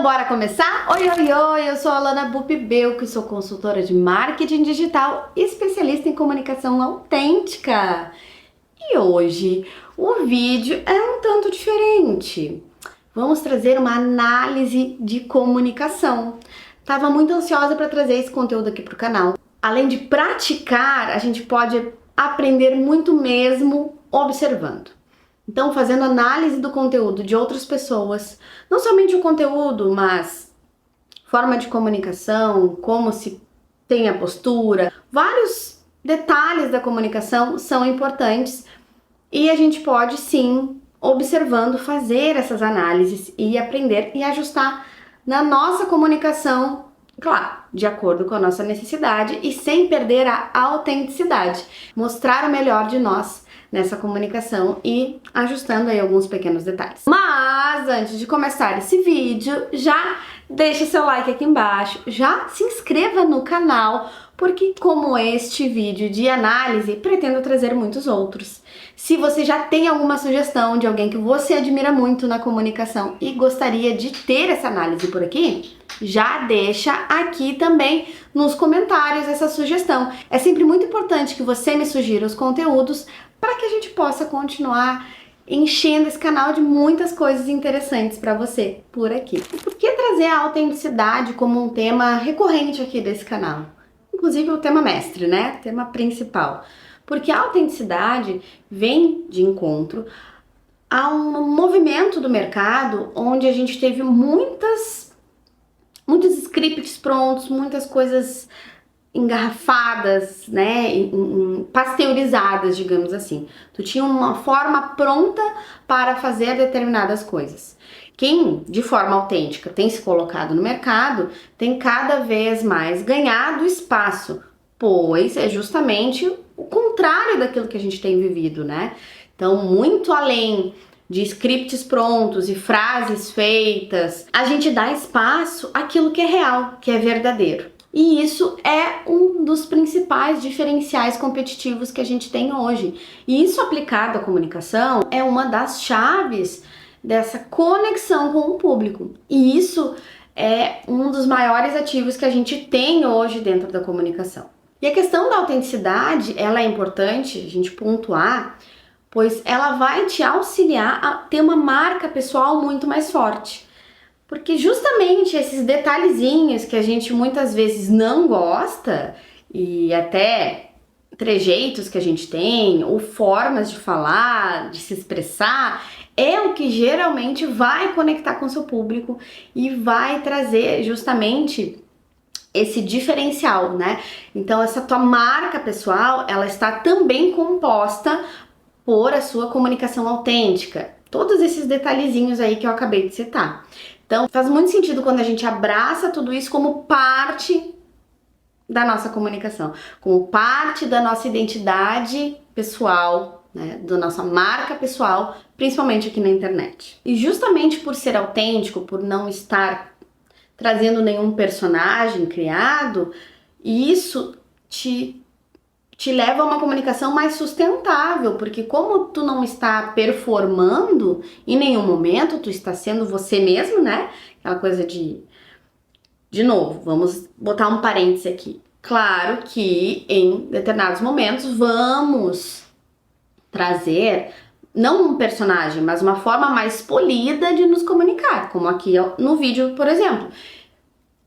Então bora começar? Oi, oi, oi, eu sou a Alana Bupibelco, sou consultora de marketing digital e especialista em comunicação autêntica. E hoje o vídeo é um tanto diferente. Vamos trazer uma análise de comunicação. Tava muito ansiosa para trazer esse conteúdo aqui pro canal. Além de praticar, a gente pode aprender muito mesmo observando. Então, fazendo análise do conteúdo de outras pessoas, não somente o conteúdo, mas forma de comunicação, como se tem a postura, vários detalhes da comunicação são importantes e a gente pode sim, observando, fazer essas análises e aprender e ajustar na nossa comunicação, claro, de acordo com a nossa necessidade e sem perder a autenticidade, mostrar o melhor de nós nessa comunicação e ajustando aí alguns pequenos detalhes. Mas antes de começar esse vídeo, já deixa seu like aqui embaixo, já se inscreva no canal, porque como este vídeo de análise, pretendo trazer muitos outros. Se você já tem alguma sugestão de alguém que você admira muito na comunicação e gostaria de ter essa análise por aqui, já deixa aqui também nos comentários essa sugestão. É sempre muito importante que você me sugira os conteúdos para que a gente possa continuar enchendo esse canal de muitas coisas interessantes para você por aqui. E por que trazer a autenticidade como um tema recorrente aqui desse canal? Inclusive o tema mestre, né? Tema principal. Porque a autenticidade vem de encontro a um movimento do mercado onde a gente teve muitos scripts prontos, muitas coisas engarrafadas, né, pasteurizadas, digamos assim. Tu tinha uma forma pronta para fazer determinadas coisas. Quem, de forma autêntica, tem se colocado no mercado, tem cada vez mais ganhado espaço, pois é justamente o contrário daquilo que a gente tem vivido, né? Então, muito além de scripts prontos e frases feitas, a gente dá espaço àquilo que é real, que é verdadeiro. E isso é um dos principais diferenciais competitivos que a gente tem hoje. E isso aplicado à comunicação é uma das chaves dessa conexão com o público. E isso é um dos maiores ativos que a gente tem hoje dentro da comunicação. E a questão da autenticidade, ela é importante a gente pontuar, pois ela vai te auxiliar a ter uma marca pessoal muito mais forte. Porque justamente esses detalhezinhos que a gente muitas vezes não gosta, e até trejeitos que a gente tem, ou formas de falar, de se expressar, é o que geralmente vai conectar com o seu público e vai trazer justamente esse diferencial, né? Então essa tua marca pessoal, ela está também composta por a sua comunicação autêntica. Todos esses detalhezinhos aí que eu acabei de citar. Então, faz muito sentido quando a gente abraça tudo isso como parte da nossa comunicação, como parte da nossa identidade pessoal, né, da nossa marca pessoal, principalmente aqui na internet. E justamente por ser autêntico, por não estar trazendo nenhum personagem criado, isso te leva a uma comunicação mais sustentável, porque como tu não está performando, em nenhum momento tu está sendo você mesmo, né? Aquela coisa de novo, vamos botar um parêntese aqui. Claro que em determinados momentos vamos trazer, não um personagem, mas uma forma mais polida de nos comunicar, como aqui no vídeo, por exemplo.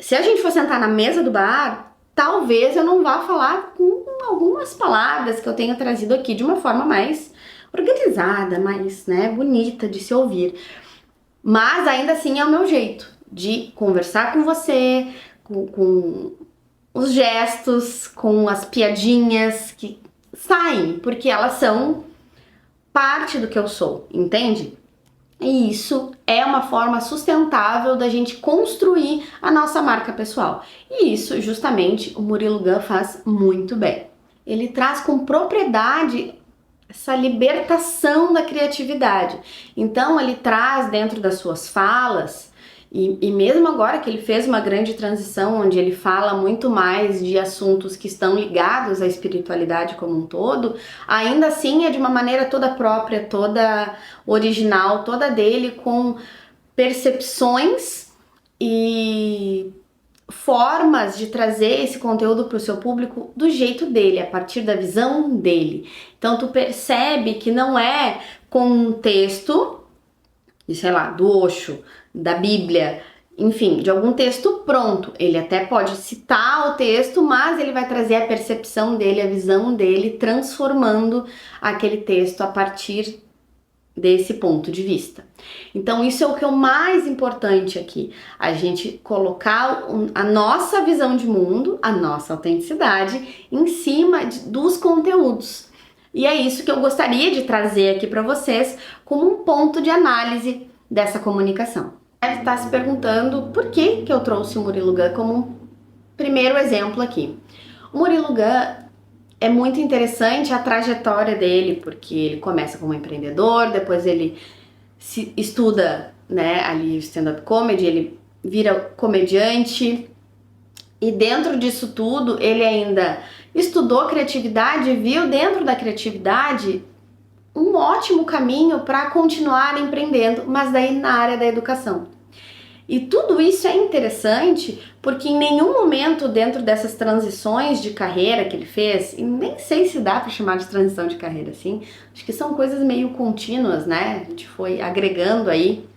Se a gente for sentar na mesa do bar, talvez eu não vá falar com algumas palavras que eu tenho trazido aqui de uma forma mais organizada, mais, né, bonita de se ouvir. Mas ainda assim é o meu jeito de conversar com você, com os gestos, com as piadinhas que saem, porque elas são parte do que eu sou, entende? E isso é uma forma sustentável da gente construir a nossa marca pessoal. E isso, justamente, o Murilo Gun faz muito bem. Ele traz com propriedade essa libertação da criatividade. Então, ele traz dentro das suas falas, e mesmo agora que ele fez uma grande transição, onde ele fala muito mais de assuntos que estão ligados à espiritualidade como um todo, ainda assim é de uma maneira toda própria, toda original, toda dele, com percepções e formas de trazer esse conteúdo para o seu público do jeito dele, a partir da visão dele. Então tu percebe que não é com um texto, sei lá, do Osho, da Bíblia, enfim, de algum texto pronto. Ele até pode citar o texto, mas ele vai trazer a percepção dele, a visão dele, transformando aquele texto a partir desse ponto de vista. Então isso é o que é o mais importante aqui, a gente colocar a nossa visão de mundo, a nossa autenticidade em cima dos conteúdos. E é isso que eu gostaria de trazer aqui para vocês como um ponto de análise dessa comunicação. Deve estar se perguntando por que eu trouxe o Murilo Gun como um primeiro exemplo aqui. O Murilo Gun é muito interessante a trajetória dele, porque ele começa como empreendedor, depois ele estuda, né, ali stand-up comedy, ele vira comediante, e dentro disso tudo ele ainda estudou criatividade e viu dentro da criatividade um ótimo caminho para continuar empreendendo, mas daí na área da educação. E tudo isso é interessante porque em nenhum momento dentro dessas transições de carreira que ele fez, e nem sei se dá para chamar de transição de carreira assim, acho que são coisas meio contínuas, né? A gente foi agregando aí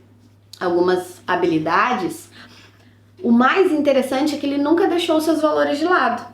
algumas habilidades. O mais interessante é que ele nunca deixou seus valores de lado.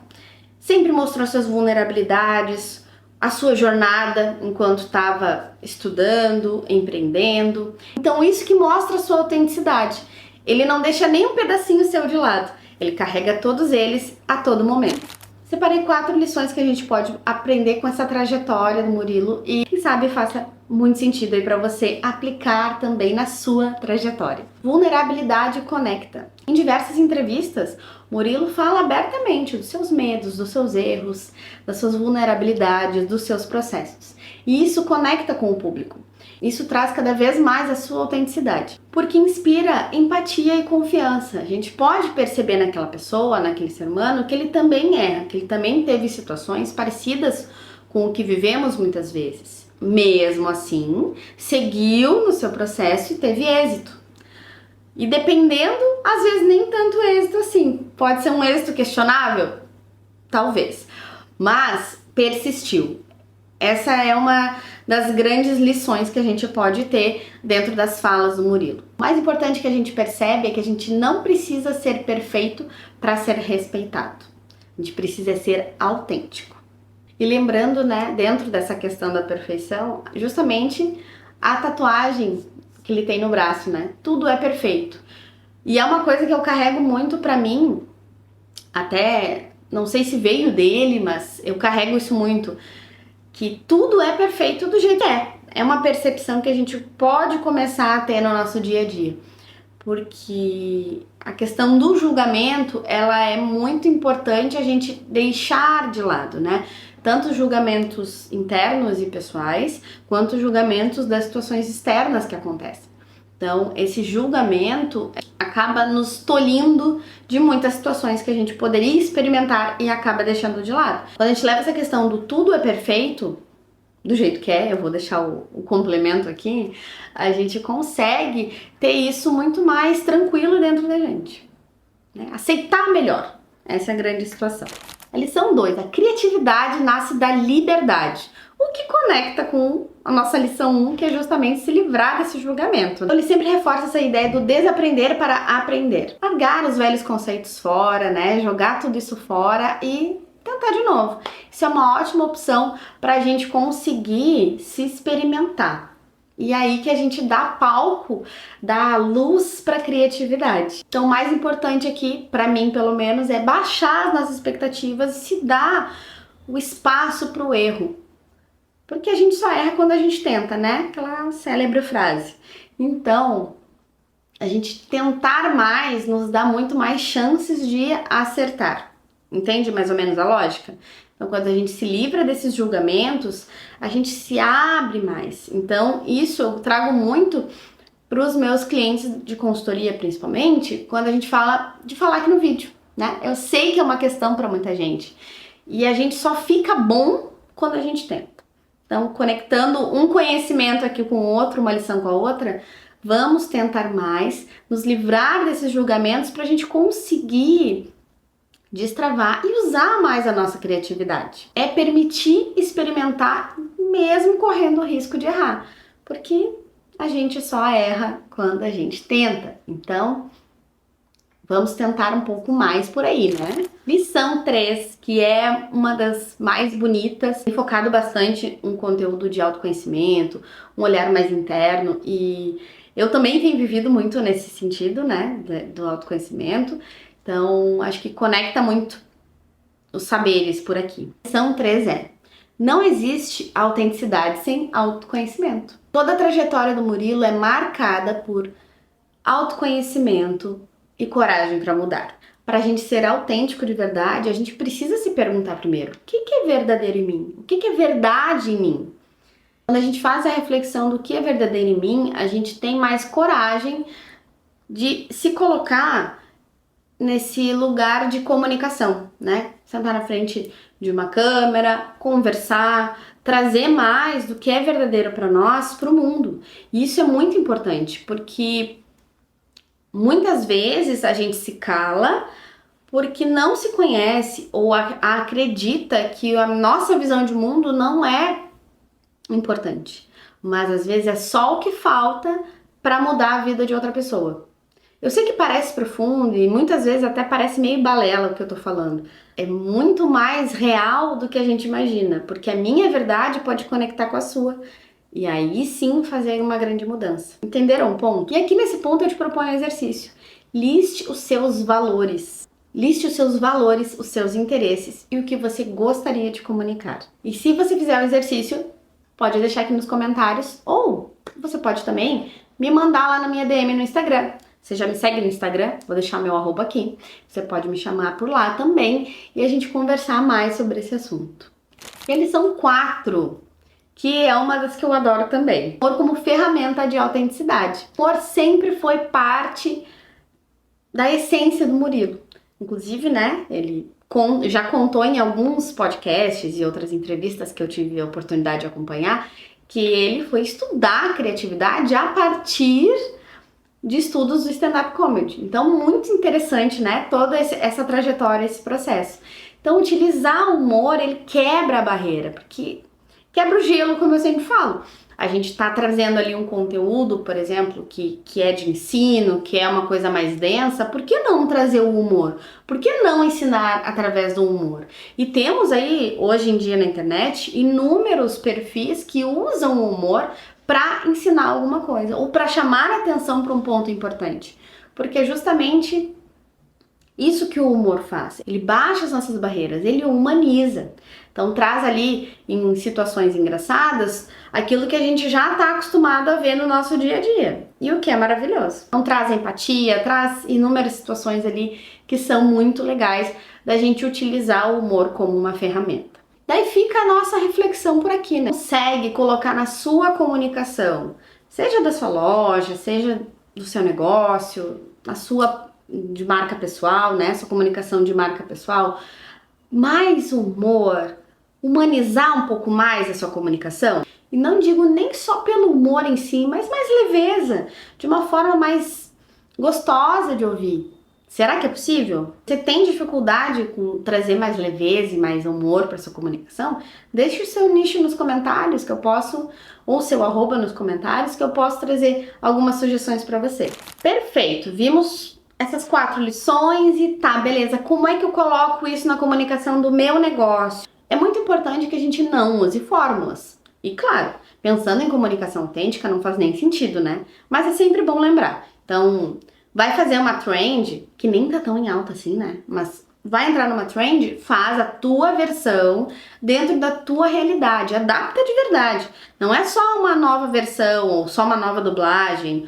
Sempre mostrou suas vulnerabilidades, a sua jornada enquanto estava estudando, empreendendo. Então isso que mostra a sua autenticidade. Ele não deixa nem um pedacinho seu de lado, ele carrega todos eles a todo momento. Separei 4 lições que a gente pode aprender com essa trajetória do Murilo e quem sabe faça muito sentido aí para você aplicar também na sua trajetória. Vulnerabilidade conecta. Em diversas entrevistas, Murilo fala abertamente dos seus medos, dos seus erros, das suas vulnerabilidades, dos seus processos. E isso conecta com o público. Isso traz cada vez mais a sua autenticidade, porque inspira empatia e confiança. A gente pode perceber naquela pessoa, naquele ser humano, que ele também erra, que ele também teve situações parecidas com o que vivemos muitas vezes. Mesmo assim, seguiu no seu processo e teve êxito. E dependendo, às vezes nem tanto êxito assim. Pode ser um êxito questionável? Talvez. Mas persistiu. Essa é uma das grandes lições que a gente pode ter dentro das falas do Murilo. O mais importante que a gente percebe é que a gente não precisa ser perfeito para ser respeitado. A gente precisa ser autêntico. E lembrando, né, dentro dessa questão da perfeição, justamente a tatuagem que ele tem no braço, né? Tudo é perfeito. E é uma coisa que eu carrego muito pra mim, até não sei se veio dele, mas eu carrego isso muito, que tudo é perfeito do jeito que é. É uma percepção que a gente pode começar a ter no nosso dia a dia. Porque a questão do julgamento, ela é muito importante a gente deixar de lado, né? Tanto julgamentos internos e pessoais, quanto julgamentos das situações externas que acontecem. Então, esse julgamento acaba nos tolhindo de muitas situações que a gente poderia experimentar e acaba deixando de lado. Quando a gente leva essa questão do tudo é perfeito, do jeito que é, eu vou deixar o complemento aqui, a gente consegue ter isso muito mais tranquilo dentro da gente, né? Aceitar melhor, essa é a grande situação. A lição 2, a criatividade nasce da liberdade, o que conecta com a nossa lição 1, que é justamente se livrar desse julgamento. Ele sempre reforça essa ideia do desaprender para aprender. Largar os velhos conceitos fora, né? Jogar tudo isso fora e tentar de novo. Isso é uma ótima opção para a gente conseguir se experimentar. E aí que a gente dá palco, dá luz para a criatividade. Então o mais importante aqui, para mim pelo menos, é baixar as nossas expectativas e se dar o espaço para o erro. Porque a gente só erra quando a gente tenta, né? Aquela célebre frase. Então, a gente tentar mais nos dá muito mais chances de acertar. Entende mais ou menos a lógica? Então, quando a gente se livra desses julgamentos, a gente se abre mais. Então, isso eu trago muito para os meus clientes de consultoria, principalmente, quando a gente fala de falar aqui no vídeo, né? Eu sei que é uma questão para muita gente. E a gente só fica bom quando a gente tenta. Então, conectando um conhecimento aqui com o outro, uma lição com a outra, Vamos tentar mais, nos livrar desses julgamentos para a gente conseguir destravar e usar mais a nossa criatividade. É permitir experimentar mesmo correndo o risco de errar, porque a gente só erra quando a gente tenta. Então, vamos tentar um pouco mais por aí, né? Lição 3, que é uma das mais bonitas, tem focado bastante em conteúdo de autoconhecimento, um olhar mais interno, e eu também tenho vivido muito nesse sentido, né, do autoconhecimento. Então, acho que conecta muito os saberes por aqui. Lição 3 é: não existe autenticidade sem autoconhecimento. Toda a trajetória do Murilo é marcada por autoconhecimento e coragem para mudar. Para a gente ser autêntico de verdade, a gente precisa se perguntar primeiro: o que é verdadeiro em mim? O que é verdade em mim? Quando a gente faz a reflexão do que é verdadeiro em mim, a gente tem mais coragem de se colocar nesse lugar de comunicação, né? Sentar na frente de uma câmera, conversar, trazer mais do que é verdadeiro para nós, para o mundo. E isso é muito importante, porque muitas vezes a gente se cala porque não se conhece ou acredita que a nossa visão de mundo não é importante. Mas às vezes é só o que falta para mudar a vida de outra pessoa. Eu sei que parece profundo e muitas vezes até parece meio balela o que eu tô falando. É muito mais real do que a gente imagina, porque a minha verdade pode conectar com a sua. E aí sim fazer uma grande mudança. Entenderam o ponto? E aqui nesse ponto eu te proponho um exercício. Liste os seus valores. Liste os seus valores, os seus interesses e o que você gostaria de comunicar. E se você fizer o exercício, pode deixar aqui nos comentários ou você pode também me mandar lá na minha DM no Instagram. Você já me segue no Instagram? Vou deixar meu @ aqui. Você pode me chamar por lá também e a gente conversar mais sobre esse assunto. E a lição 4, que é uma das que eu adoro também. Humor como ferramenta de autenticidade. O humor sempre foi parte da essência do Murilo. Inclusive, né, ele já contou em alguns podcasts e outras entrevistas que eu tive a oportunidade de acompanhar que ele foi estudar a criatividade a partir de estudos do stand-up comedy. Então, muito interessante, né, toda essa trajetória, esse processo. Então, utilizar o humor, ele quebra a barreira, porque quebra o gelo, como eu sempre falo. A gente tá trazendo ali um conteúdo, por exemplo, que é de ensino, que é uma coisa mais densa, por que não trazer o humor? Por que não ensinar através do humor? E temos aí, hoje em dia na internet, inúmeros perfis que usam o humor para ensinar alguma coisa, ou para chamar a atenção para um ponto importante. Porque é justamente isso que o humor faz. Ele baixa as nossas barreiras, ele humaniza. Então traz ali, em situações engraçadas, aquilo que a gente já está acostumado a ver no nosso dia a dia. E o que é maravilhoso. Então traz empatia, traz inúmeras situações ali que são muito legais da gente utilizar o humor como uma ferramenta. Daí fica a nossa reflexão por aqui, né? Consegue colocar na sua comunicação, seja da sua loja, seja do seu negócio, na sua de marca pessoal, né? Sua comunicação de marca pessoal, mais humor, humanizar um pouco mais a sua comunicação. E não digo nem só pelo humor em si, mas mais leveza, de uma forma mais gostosa de ouvir. Será que é possível? Você tem dificuldade com trazer mais leveza e mais humor para sua comunicação? Deixe o seu nicho nos comentários que eu posso, ou seu @ nos comentários, que eu posso trazer algumas sugestões para você. Perfeito, vimos essas 4 lições e tá, beleza, como é que eu coloco isso na comunicação do meu negócio? É muito importante que a gente não use fórmulas. E claro, pensando em comunicação autêntica não faz nem sentido, né? Mas é sempre bom lembrar. Então, vai fazer uma trend, que nem tá tão em alta assim, né? Mas vai entrar numa trend, faz a tua versão dentro da tua realidade, adapta de verdade. Não é só uma nova versão ou só uma nova dublagem.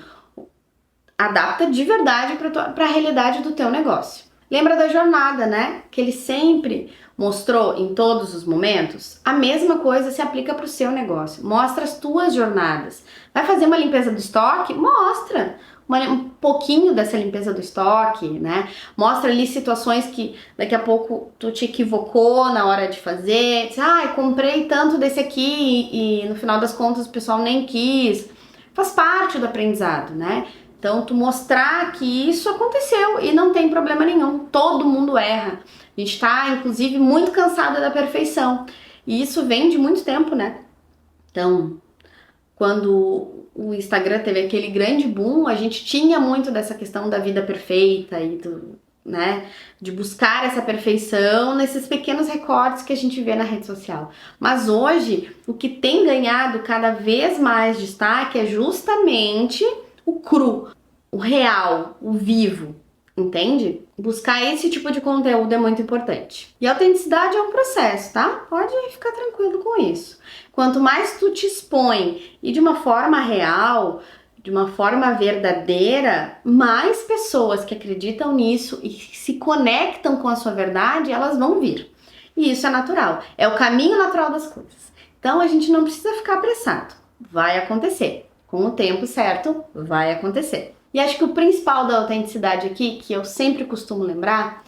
Adapta de verdade para a realidade do teu negócio. Lembra da jornada, né? Que ele sempre mostrou em todos os momentos. A mesma coisa se aplica para o seu negócio. Mostra as tuas jornadas. Vai fazer uma limpeza do estoque? Mostra um pouquinho dessa limpeza do estoque, né? Mostra ali situações que daqui a pouco tu te equivocou na hora de fazer. Diz, comprei tanto desse aqui e no final das contas o pessoal nem quis. faz parte do aprendizado, né? Então, tu mostrar que isso aconteceu e não tem problema nenhum, todo mundo erra. A gente tá, inclusive, muito cansada da perfeição. E isso vem de muito tempo, né? Então, quando o Instagram teve aquele grande boom, a gente tinha muito dessa questão da vida perfeita e né, de buscar essa perfeição nesses pequenos recortes que a gente vê na rede social. Mas hoje, o que tem ganhado cada vez mais destaque é justamente o cru, o real, o vivo, entende? Buscar esse tipo de conteúdo é muito importante. E a autenticidade é um processo, tá? Pode ficar tranquilo com isso. Quanto mais tu te expõe e de uma forma real, de uma forma verdadeira, mais pessoas que acreditam nisso e se conectam com a sua verdade, elas vão vir. E isso é natural, é o caminho natural das coisas. Então a gente não precisa ficar apressado, vai acontecer. Com o tempo certo, vai acontecer. E acho que o principal da autenticidade aqui, que eu sempre costumo lembrar,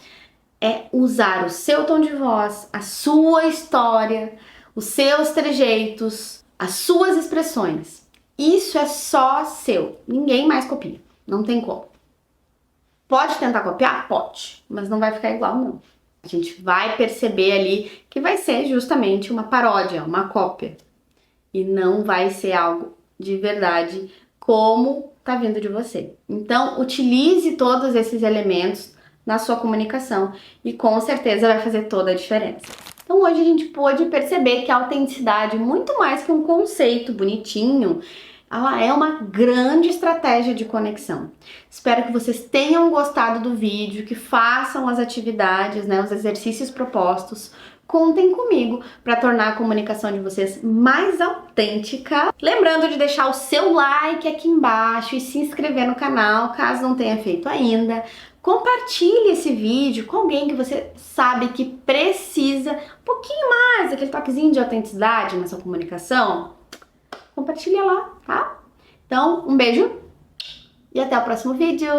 é usar o seu tom de voz, a sua história, os seus trejeitos, as suas expressões. Isso é só seu, ninguém mais copia, não tem como. Pode tentar copiar? Pode, mas não vai ficar igual não. A gente vai perceber ali que vai ser justamente uma paródia, uma cópia. E não vai ser algo de verdade como tá vindo de você. Então, utilize todos esses elementos na sua comunicação e com certeza vai fazer toda a diferença. Então, hoje a gente pôde perceber que a autenticidade, muito mais que um conceito bonitinho, ela é uma grande estratégia de conexão. Espero que vocês tenham gostado do vídeo, que façam as atividades, né, os exercícios propostos. Contem comigo para tornar a comunicação de vocês mais autêntica. Lembrando de deixar o seu like aqui embaixo e se inscrever no canal, caso não tenha feito ainda. Compartilhe esse vídeo com alguém que você sabe que precisa um pouquinho mais daquele toquezinho de autenticidade na sua comunicação. Compartilha lá, tá? Então, um beijo e até o próximo vídeo!